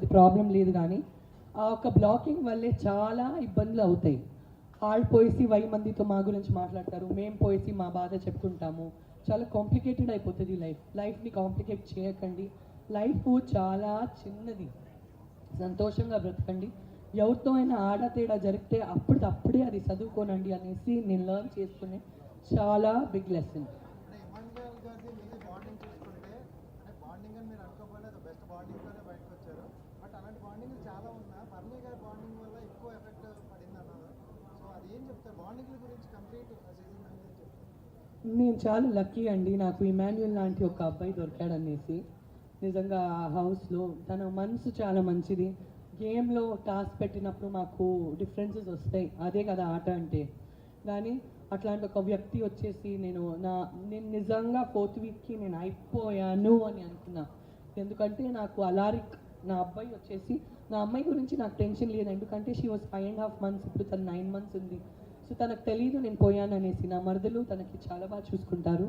అది ప్రాబ్లం లేదు. కానీ ఆ ఒక బ్లాకింగ్ వల్లే చాలా ఇబ్బందులు అవుతాయి. వాళ్ళు పోయేసి 1000 మందితో మా గురించి మాట్లాడతారు, మేము పోయేసి మా బాధ చెప్పుకుంటాము. చాలా కాంప్లికేటెడ్ అయిపోతుంది లైఫ్ని కాంప్లికేట్ చేయకండి. లైఫ్ చాలా చిన్నది, సంతోషంగా బ్రతకండి. ఎవరితో అయినా ఆడతేడా జరిగితే అప్పుడే అది చదువుకోనండి అనేసి నేను లర్న్ చేసుకునే చాలా బిగ్ లెసన్. నేను చాలా లక్కీ అండి, నాకు ఇమాన్యుయల్ లాంటి ఒక అబ్బాయి దొరికాడనేసి. నిజంగా ఆ హౌస్లో తన మనసు చాలా మంచిది. గేమ్లో టాస్క్ పెట్టినప్పుడు మాకు డిఫరెన్సెస్ వస్తాయి, అదే కదా ఆట అంటే. కానీ అట్లాంటి ఒక వ్యక్తి వచ్చేసి నేను నిజంగా 4th వీక్కి నేను అయిపోయాను అని అనుకున్నా. ఎందుకంటే నాకు అలారిక్ నా అబ్బాయి వచ్చేసి, నా అమ్మాయి గురించి నాకు టెన్షన్ లేదు, ఎందుకంటే షీ వాజ్ 5.5 months, ఇప్పుడు తను 9 months ఉంది. సో తనకు తెలియదు నేను పోయాను అనేసి. నా మరదలు తనకి చాలా బాగా చూసుకుంటారు.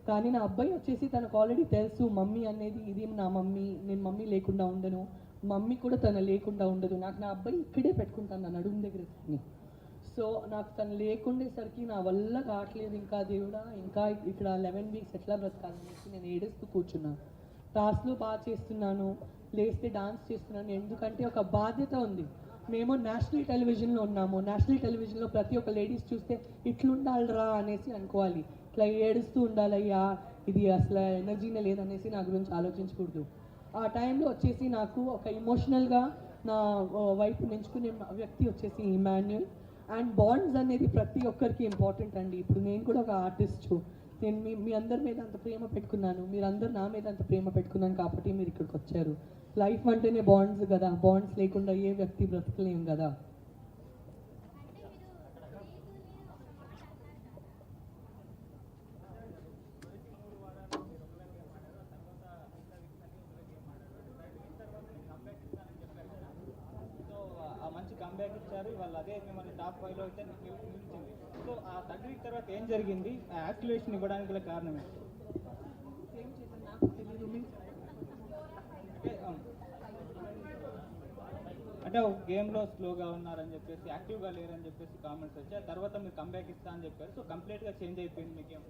కానీ నా అబ్బాయి వచ్చేసి తనకు ఆల్రెడీ తెలుసు, మమ్మీ అనేది ఇది నా మమ్మీ, నేను మమ్మీ లేకుండా ఉండను, మమ్మీ కూడా తను లేకుండా ఉండదు. నాకు నా అబ్బాయి ఇక్కడే పెట్టుకుంటాను నా నడుము దగ్గర. సో నాకు తను లేకుండేసరికి నా వల్ల కావట్లేదు, ఇంకా దేవుడా ఇంకా ఇక్కడ 11 weeks ఎట్లా బ్రతకాలనేసి నేను ఏడుస్తూ కూర్చున్నాను. టాస్క్లు బాగా చేస్తున్నాను, లేస్తే డాన్స్ చేస్తున్నాను, ఎందుకంటే ఒక బాధ్యత ఉంది. మేము నేషనల్ టెలివిజన్లో ఉన్నాము, నేషనల్ టెలివిజన్లో ప్రతి ఒక్క లేడీస్ చూస్తే ఇట్లుండాలిరా అనేసి అనుకోవాలి, ఇట్లా ఏడుస్తూ ఉండాలయ్యా, ఇది అసలు ఎనర్జీనే లేదనేసి నా గురించి ఆలోచించకూడదు. ఆ టైంలో వచ్చేసి నాకు ఒక ఎమోషనల్గా నా వైపు నించుకునే వ్యక్తి వచ్చేసి ఇమాన్యుయల్. అండ్ బాండ్స్ అనేది ప్రతి ఒక్కరికి ఇంపార్టెంట్ అండి. ఇప్పుడు నేను కూడా ఒక ఆర్టిస్ట్, నేను మీ అందరి మీద అంత ప్రేమ పెట్టుకున్నాను, మీరందరూ నా మీద అంత ప్రేమ పెట్టుకున్నాను కాబట్టి మీరు ఇక్కడికి వచ్చారు. లైఫ్ అంటేనే బాండ్స్ కదా, బాండ్స్ లేకుండా ఏ వ్యక్తి బ్రతకలేం కదా. కంబ్యాక్ ఇచ్చారు, వాళ్ళు అదే మిమ్మల్ని టాప్ 5లో అయితే నిలిచింది. సో ఆ 3rd week తర్వాత ఏం జరిగింది, ఆ యాక్టివేషన్ ఇవ్వడానికి గల కారణం ఏంటి? అంటే ఒక గేమ్లో స్లోగా ఉన్నారని చెప్పేసి, యాక్టివ్గా లేరని చెప్పేసి కామెంట్స్ వచ్చాయి. తర్వాత మీరు కంబ్యాక్ ఇస్తా అని చెప్పారు. సో కంప్లీట్గా చేంజ్ అయిపోయింది మీ గేమ్.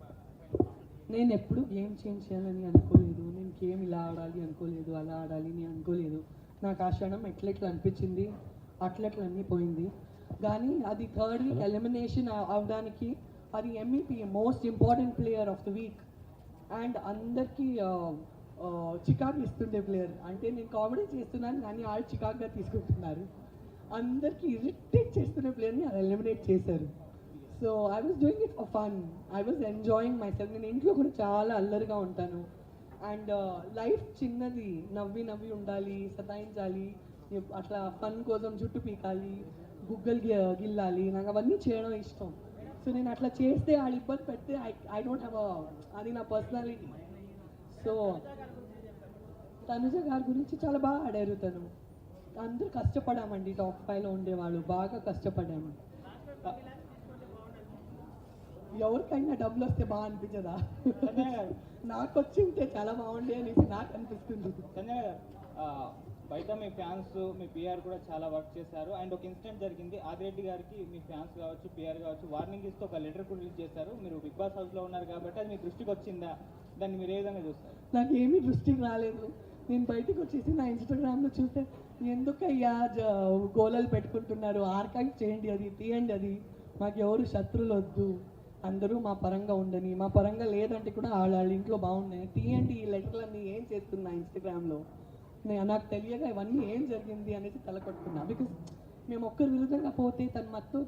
నేను ఎప్పుడు గేమ్ చేంజ్ చేయాలని అనుకోలేదు, నేను గేమ్ ఇలా ఆడాలి అనుకోలేదు, అలా ఆడాలి నేను అనుకోలేదు. నాకు ఆ క్షణం ఎట్లెట్లా అనిపించింది, అట్లెట్లా అన్నీ పోయింది. కానీ అది 3rd week ఎలిమినేషన్ అవడానికి అది MEP most important player of the week and అందరికీ చికాకు ఇస్తుండే ప్లేయర్. అంటే నేను కామెడీ చేస్తున్నాను కానీ వాళ్ళు చికాకుగా తీసుకుంటున్నారు. అందరికీ ఇరిటేట్ చేస్తున్న ప్లేయర్ని ఎలిమినేట్ చేశారు. So I was doing it for fun, I was enjoying my self. నేను ఇంట్లో కూడా చాలా అల్లరిగా ఉంటాను. అండ్ లైఫ్ చిన్నది, నవ్వి ఉండాలి, సతాయించాలి, అట్లా ఫన్ కోసం జుట్టు పీకాలి, గుగ్గలు గిల్లాలి, నాకు అవన్నీ చేయడం ఇష్టం. సో నేను అట్లా చేస్తే వాళ్ళు ఇబ్బంది పెడితే ఐ డోంట్ హ్యావ్ అది నా పర్సనాలిటీ. సో తనుజ గారి గురించి చాలా బాగా ఆడారు. తను అందరూ కష్టపడామండి, టాప్ 5లో ఉండేవాళ్ళు బాగా కష్టపడాము. ఎవరికైనా డబ్బులు వస్తే బాగా అనిపించదా? నాకు వచ్చి ఉంటే చాలా బాగుండే అనేసి నాకు అనిపిస్తుంది. బయట మీ ఫ్యాన్స్, మీ PR కూడా చాలా వర్క్ చేశారు. అండ్ ఒక ఇన్సిడెంట్ జరిగింది, ఆదిరెడ్డి గారికి మీ ఫ్యాన్స్ కావచ్చు, PR కావచ్చు వార్నింగ్ ఇస్తూ ఒక లెటర్ కూడా రిలీజ్ చేశారు. మీరు బిగ్ బాస్ హౌస్లో ఉన్నారు కాబట్టి అది మీ దృష్టికి వచ్చిందా? దాన్ని మీరు ఏ విధంగా చూస్తారు? నాకు ఏమీ దృష్టికి రాలేదు. నేను బయటకు వచ్చేసి నా ఇన్స్టాగ్రామ్లో చూస్తే ఎందుకయ్యా గోళాలు పెట్టుకుంటున్నారు, ఆర్కైవ్ చేయండి, అది తీయండి, అది మాకు ఎవరు శత్రువులు వద్దు, అందరూ మా పరంగా ఉండని, మా పరంగా లేదంటే కూడా వాళ్ళ ఇంట్లో బాగుండని, తీయండి ఈ లెటర్లన్నీ ఏం చేస్తున్నా ఇన్స్టాగ్రామ్లో. నాకు తెలియక ఇవన్నీ ఏం జరిగింది అనేసి తలకొట్టుకున్నా. బికాస్ మేము ఒక్కరి విరుద్ధంగా పోతే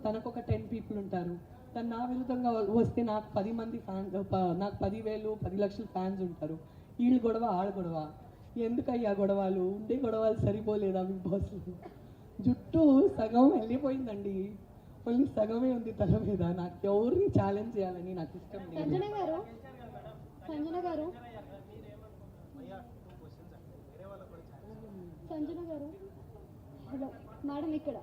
తనకు ఒక 10 people ఉంటారు, తను నా విరుద్ధంగా వస్తే నాకు 10 మంది ఫ్యాన్స్, నాకు 10,000 10 లక్షల ఫ్యాన్స్ ఉంటారు. వీళ్ళు గొడవ ఆడ గొడవ, ఎందుకయ్యా గొడవలు, ఉండే గొడవలు సరిపోలేదా? బిగ్ బాస్ జుట్టు సగం వెళ్ళిపోయిందండి, మళ్ళీ సగమే ఉంది తల మీద. నాకు ఎవరిని ఛాలెంజ్ చేయాలని నాకు ఇష్టం లేదు. సంజన గారు, హలో మేడం, ఇక్కడ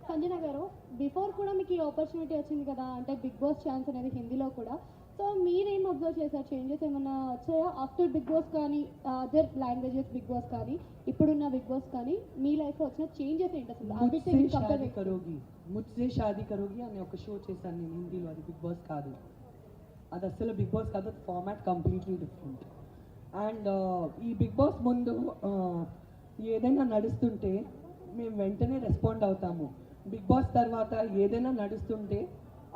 సంజన గారు, బిఫోర్ కూడా మీకు ఈ ఆపర్చునిటీ వచ్చింది కదా, అంటే బిగ్ బాస్ ఛాన్స్ అనేది హిందీలో కూడా. సో మీరేం అబ్జర్వ్ చేశారు? చేంజెస్ ఏమైనా వచ్చాయా ఆఫ్టర్ బిగ్ బాస్ కానీ, అదర్ లాంగ్వేజెస్ బిగ్ బాస్ కానీ, ఇప్పుడున్న బిగ్ బాస్ కానీ మీ లైఫ్లో వచ్చిన చేంజెస్ ఏంటి అసలు? ముజ్సే షాదీ కరోగి, ముజ్సే షాదీ కరోగి అనే ఒక షో చేశాను నేను హిందీలో. అది బిగ్ బాస్ కాదు, అది అసలు బిగ్ బాస్ కాదు, అది ఫార్మాట్ కంప్లీట్లీ డిఫరెంట్. అండ్ ఈ బిగ్ బాస్ ముందు ఏదైనా నడుస్తుంటే మేము వెంటనే రెస్పాండ్ అవుతాము. బిగ్ బాస్ తర్వాత ఏదైనా నడుస్తుంటే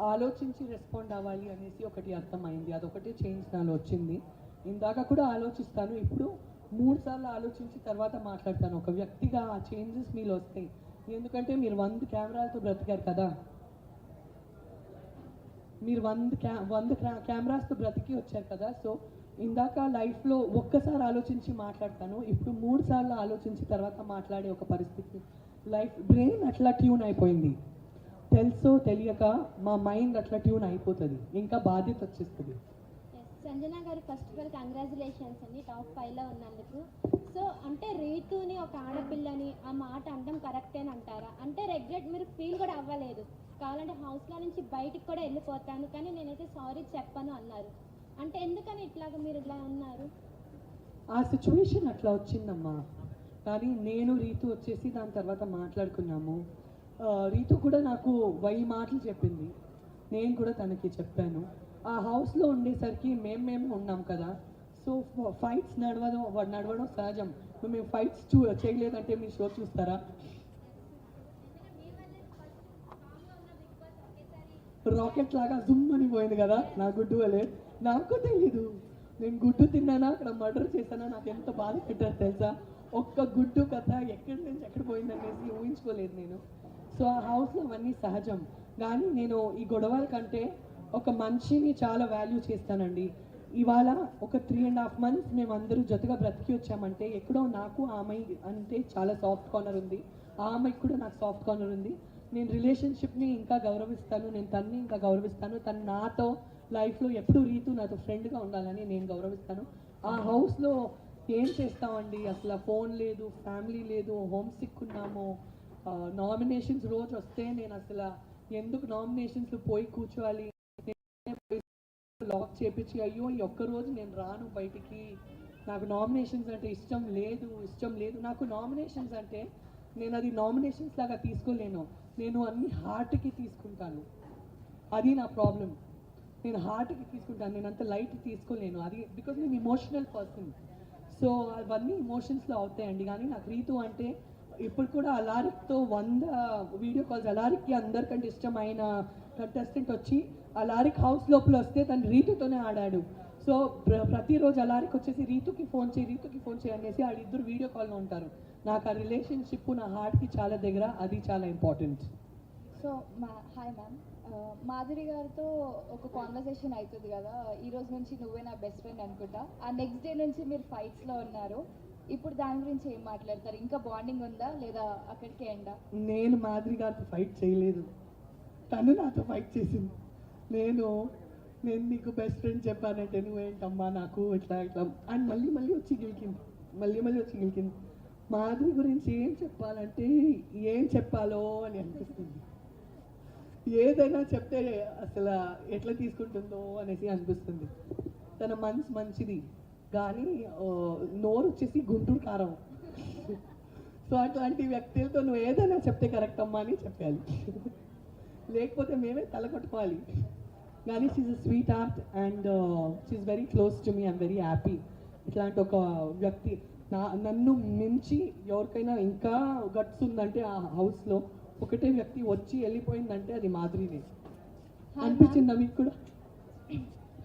ఆలోచించి రెస్పాండ్ అవ్వాలి అనేసి ఒకటి అర్థమైంది. అదొకటి చేంజ్ నాలో వచ్చింది. ఇందాక కూడా ఆలోచిస్తాను, ఇప్పుడు 3 సార్లు ఆలోచించి తర్వాత మాట్లాడతాను. ఒక వ్యక్తిగా ఆ చేంజెస్ మీలో వస్తాయి. ఎందుకంటే మీరు 100 కెమెరాలతో బ్రతికారు కదా, మీరు 100 కెమెరాస్తో బ్రతికి వచ్చారు కదా. సో ఇందాక లైఫ్లో ఒక్కసారి ఆలోచించి మాట్లాడతాను, ఇప్పుడు 3 సార్లు ఆలోచించి తర్వాత మాట్లాడే ఒక పరిస్థితి. లైఫ్ బ్రెయిన్ అట్లా ట్యూన్ అయిపోయింది. తెలుసో తెలియక మా మైండ్ అట్లా ట్యూన్ అయిపోతుంది, ఇంకా బాధ్యత వచ్చేస్తుంది. సంజన గారు, ఫస్ట్ ఆఫ్ ఆల్ కంగ్రాచులేషన్స్ అండి టాప్ 5లో ఉన్నందుకు. సో అంటే రీతుని ఒక ఆడపిల్లని ఆ మాట అనడం కరెక్టే అని అంటారా? అంటే రెగ్రెట్ మీరు ఫీల్ కూడా అవ్వలేదు, కావాలంటే హౌస్లో నుంచి బయటికి కూడా వెళ్ళిపోతాను కానీ నేనైతే సారీ చెప్పను అన్నారు. అంటే ఎందుకని ఇట్లాగా మీరు ఇలా ఉన్నారు? ఆ సిచ్యువేషన్ అట్లా వచ్చిందమ్మా. కానీ నేను రీతు వచ్చేసి దాని తర్వాత మాట్లాడుకున్నాము. రీతు కూడా నాకు 1000 మాటలు చెప్పింది, నేను కూడా తనకి చెప్పాను. ఆ హౌస్లో ఉండేసరికి మేము ఉన్నాం కదా. సో ఫైట్స్ నడవడం సహజం. మేము ఫైట్స్ చేయలేదంటే మీ షో చూస్తారా? రాకెట్ లాగా జుమ్ అని పోయింది కదా నా గుడ్డు వలే. నాకు తెలీదు నేను గుడ్డు తిన్నానా, అక్కడ మర్డర్ చేశానా, నాకు ఎంత బాధ పెట్టారు తెలుసా. ఒక్క గుడ్డు కథ ఎక్కడి నుంచి ఎక్కడ పోయిందనేసి ఊహించుకోలేదు నేను. సో ఆ హౌస్లో అవన్నీ సహజం. కానీ నేను ఈ గొడవల కంటే ఒక మనిషిని చాలా వాల్యూ చేస్తానండి. ఇవాళ ఒక 3.5 months మేము అందరూ జతగా బ్రతికి వచ్చామంటే ఎక్కడో నాకు ఆ అమ్మాయి అంటే చాలా సాఫ్ట్ కార్నర్ ఉంది, ఆ అమ్మాయికి కూడా నాకు సాఫ్ట్ కార్నర్ ఉంది. నేను రిలేషన్షిప్ని ఇంకా గౌరవిస్తాను, నేను తన్ని ఇంకా గౌరవిస్తాను. తను నాతో లైఫ్లో ఎప్పుడు రీతు నాతో ఫ్రెండ్గా ఉండాలని నేను గౌరవిస్తాను. ఆ హౌస్లో ఏం చేస్తామండి, అసలు ఫోన్ లేదు, ఫ్యామిలీ లేదు, హోమ్ సిక్ ఉన్నాము. నామినేషన్స్ రోజు వస్తే నేను అసలు ఎందుకు నామినేషన్స్లో పోయి కూర్చోవాలి, లాక్ చేపించి అయ్యో ఈ ఒక్కరోజు నేను రాను బయటికి, నాకు నామినేషన్స్ అంటే ఇష్టం లేదు. నాకు నామినేషన్స్ అంటే నేను అది నామినేషన్స్ లాగా తీసుకోలేను, నేను అన్ని హార్ట్కి తీసుకుంటాను. అది నా ప్రాబ్లం, నేను హార్ట్కి తీసుకుంటాను, నేను అంత లైట్ తీసుకోలేను. అది బికాజ్ నేను ఇమోషనల్ పర్సన్. సో అవన్నీ ఇమోషన్స్లో అవుతాయండి. కానీ నాకు రీతు అంటే ఇప్పుడు కూడా అలారిక్తో 100 వీడియో కాల్స్, అలారిక్కి అందరికంటే ఇష్టమైన కంటెస్టెంట్ వచ్చి అలారిక్ హౌస్ లోపల వస్తే తను రీతుతోనే ఆడాడు. సో ప్రతిరోజు అలారిక్ వచ్చేసి రీతుకి ఫోన్ చేయి అనేసి వాళ్ళిద్దరు వీడియో కాల్లో ఉంటారు. నాకు ఆ రిలేషన్షిప్ నా హార్ట్కి చాలా దగ్గర, అది చాలా important. So hi ma'am, Madhuri గారితో ఒక కాన్వర్సేషన్ అవుతుంది కదా, ఈ రోజు నుంచి నువ్వే నా బెస్ట్ ఫ్రెండ్ అనుకుంటా. ఆ నెక్స్ట్ డే నుంచి మీరు ఫైట్స్లో ఉన్నారు, ఇప్పుడు దాని గురించి ఏం మాట్లాడతారు? ఇంకా బాండింగ్ ఉందా లేదా అక్కడికే ఎండా? నేను మాధురి గారితో ఫైట్ చేయలేదు, తను నాతో ఫైట్ చేసింది. నేను నీకు బెస్ట్ ఫ్రెండ్ చెప్పానంటే నువ్వేంటమ్మా నాకు ఇట్లా అండ్ మళ్ళీ వచ్చి గెలికింది. మాధురి గురించి ఏం చెప్పాలంటే ఏం చెప్పాలో అని అనిపిస్తుంది. ఏదైనా చెప్తే అసలు ఎట్లా తీసుకుంటుందో అనేసి అనిపిస్తుంది. తన మనసు మంచిది కానీ నోరు వచ్చేసి గుంటూరు కారం. సో అట్లాంటి వ్యక్తులతో నువ్వు ఏదైనా చెప్తే కరెక్ట్ అమ్మా అని చెప్పాలి, లేకపోతే మేమే తలకొట్టుకోవాలి. కానీ she's a sweet heart and she's very close to me. I'm very happy. ఇట్లాంటి ఒక వ్యక్తి నన్ను మించి ఎవరికైనా ఇంకా గట్స్ ఉందంటే ఆ హౌస్లో ఒకటే వ్యక్తి వచ్చి వెళ్ళిపోయిందంటే అది మాధురినే. అనిపించిందా మీకు కూడా?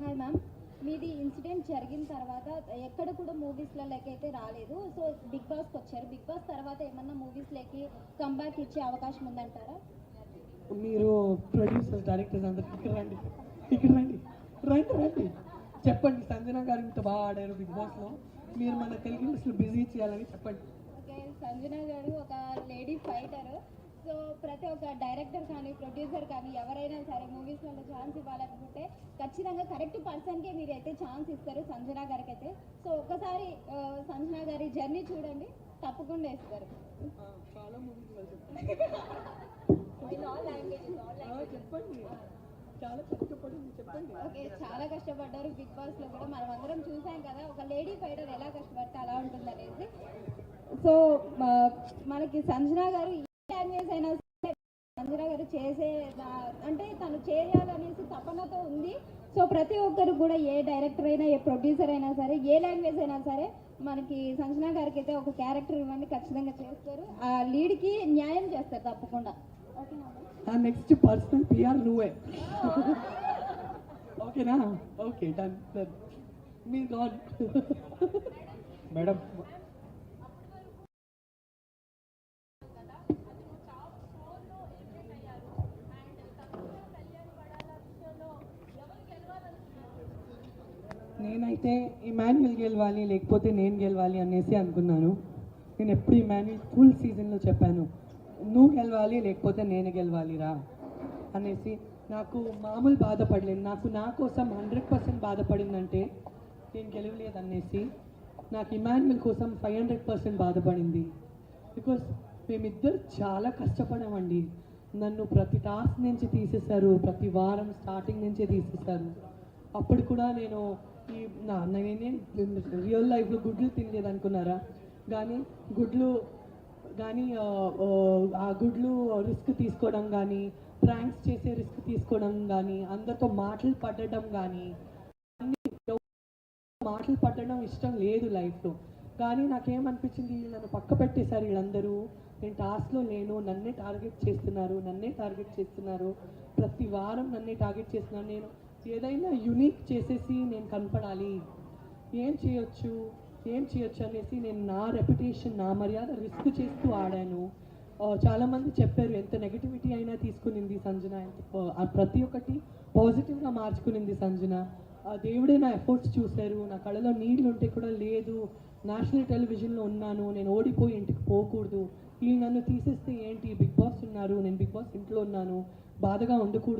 హాయ్ మ్యామ్, మీది ఇన్సిడెంట్ జరిగిన తర్వాత ఎక్కడ కూడా మూవీస్లో అయితే రాలేదు. సో బిగ్ బాస్కి వచ్చారు. బిగ్ బాస్ తర్వాత ఏమన్నా మూవీస్లోకి కంబ్యాక్ ఇచ్చే అవకాశం ఉందంటారా? మీరు ప్రొడ్యూసర్స్, డైరెక్టర్స్ అందరు ఇక్కడ రండి చెప్పండి. సంజన గారు ఇంత బాగా ఆడారు బిగ్ బాస్లో, మీరు మన తెలుగు ఇండస్ట్రీ బిజీ చేయాలని చెప్పండి. ఓకే, సంజన గారు ఒక లేడీ ఫైటర్. సో ప్రతి ఒక్క డైరెక్టర్ కానీ ప్రొడ్యూసర్ కానీ ఎవరైనా సరే మూవీస్లలో ఛాన్స్ ఇవ్వాలనుకుంటే ఖచ్చితంగా కరెక్ట్ పర్సన్కే మీరు అయితే ఛాన్స్ ఇస్తారు, సంజన గారికి అయితే. సో ఒకసారి సంజన గారి జర్నీ చూడండి, తప్పకుండా ఇస్తారు. చాలా movies In all languages, all languages. చెప్పండి. చాలా కష్టపడింది చెప్పండి. ఓకే, చాలా కష్టపడ్డారు బిగ్ బాస్ లో కూడా మనం అందరం చూసాం కదా, ఒక లేడీ ఫైటర్ ఎలా కష్టపడితే అలా ఉంటుంది అనేసి. సో మనకి సంజన గారు ఏ లాంగ్వేజ్ అయినా సరే సంజన గారు అంటే తను చేయాలనేసి తపనతో ఉంది. సో ప్రతి ఒక్కరు కూడా ఏ డైరెక్టర్ అయినా ఏ ప్రొడ్యూసర్ అయినా సరే ఏ లాంగ్వేజ్ అయినా సరే మనకి సంజన గారికి అయితే ఒక క్యారెక్టర్ ఇవ్వండి, ఖచ్చితంగా చేస్తారు. ఆ లీడ్కి న్యాయం చేస్తారు తప్పకుండా. ఓకేనా? నెక్స్ట్ పర్సనల్ పిఆర్ నువ్వే. ఓకేనా? Okay, done done. మీరు గాన్. మేడం నేనైతే ఇమాన్యుయల్ గెలవాలి లేకపోతే నేను గెలవాలి అనేసి అనుకున్నాను. నేను ఎప్పుడు ఇమాన్యుయల్ ఫుల్ సీజన్లో చెప్పాను, నువ్వు గెలవాలి లేకపోతే నేను గెలవాలిరా అనేసి. నాకు మామూలు బాధపడలేదు, నా కోసం 100% బాధపడిందంటే నేను గెలవలేదు అనేసి. నాకు ఇమాన్యుయల్ కోసం 500% బాధపడింది. బికాస్ మేమిద్దరు చాలా కష్టపడామండి. నన్ను ప్రతి టాస్క్ నుంచి తీసేశారు, ప్రతి వారం స్టార్టింగ్ నుంచే తీసేశారు. అప్పుడు కూడా నేను నేనేం రియల్ లైఫ్లో గుడ్లు తినలేదు అనుకున్నారా, కానీ ఆ గుడ్లు రిస్క్ తీసుకోవడం కానీ, ప్రాంక్స్ చేసే రిస్క్ తీసుకోవడం కానీ, అందరితో మాటలు పడడం కానీ, మాటలు పడడం ఇష్టం లేదు లైఫ్లో. కానీ నాకేమనిపించింది, నన్ను పక్క పెట్టేశారు వీళ్ళందరూ. నేను టాస్క్లో లేను, నన్నే టార్గెట్ చేస్తున్నారు. ప్రతి వారం నన్నే టార్గెట్ చేస్తున్నారు. నేను ఏదైనా యునిక్ చేసేసి నేను కనపడాలి, ఏం చేయొచ్చు అనేసి నేను నా రెప్యుటేషన్, నా మర్యాద రిస్క్ చేస్తూ ఆడాను. చాలామంది చెప్పారు ఎంత నెగిటివిటీ అయినా తీసుకునింది సంజన, ప్రతి ఒక్కటి పాజిటివ్గా మార్చుకునింది సంజన. దేవుడే నా ఎఫర్ట్స్ చూశారు. నా కళ్ళలో నీళ్ళు ఉంటే కూడా లేదు, నేషనల్ టెలివిజన్లో ఉన్నాను, నేను ఓడిపోయి ఇంటికి పోకూడదు, వీళ్ళు నన్ను తీసేస్తే ఏంటి, బిగ్ బాస్ ఉన్నారు, నేను బిగ్ బాస్ ఇంట్లో ఉన్నాను, బాధగా ఉండకూడదు.